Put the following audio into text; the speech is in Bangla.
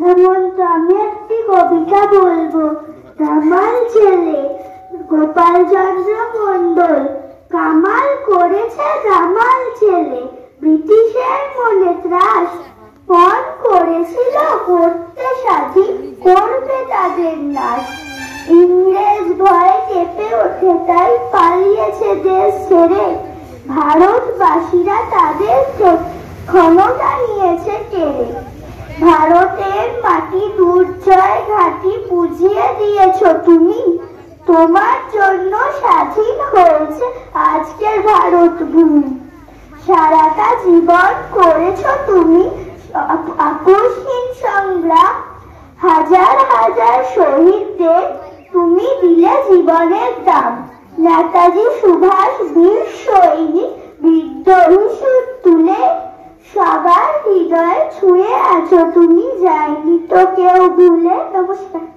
হেমন্ত, আমি একটি কবিতা বলবো। কামাল ছেলে গোপাল চন্দ্র মন্ডল কামাল করেছে, কামাল ছেলে ব্রিটিশের মনে ত্রাস পণ করেছিল, করতে স্বাধীন করবে তাদের নাশ। ইংরেজ ভয়ে কেঁপে ওঠে, তাই পালিয়েছে দেশ ছেড়ে। ভারতবাসীরা তাদের ক্ষমতা নিয়েছে কেড়ে। ভারতের মাটি দুর্জয় ঘাটি বুঝিয়ে দিয়েছ তুমি। তোমার জন্য স্বাধীন হয়েছে আজকের ভারত ভূমি। সারাটা জীবন করেছ তুমি আপোষহীন সংগ্রাম। হাজার হাজার শহীদদের তুমি দিলে জীবনের দাম। নেতাজি সুভাষ বীর সৈনিক বিদ্রোহী তুলে সবার হৃদয়ে ছুঁয়ে আছো তুমি, যায়নি তো কেউ ভুলে। নমস্কার।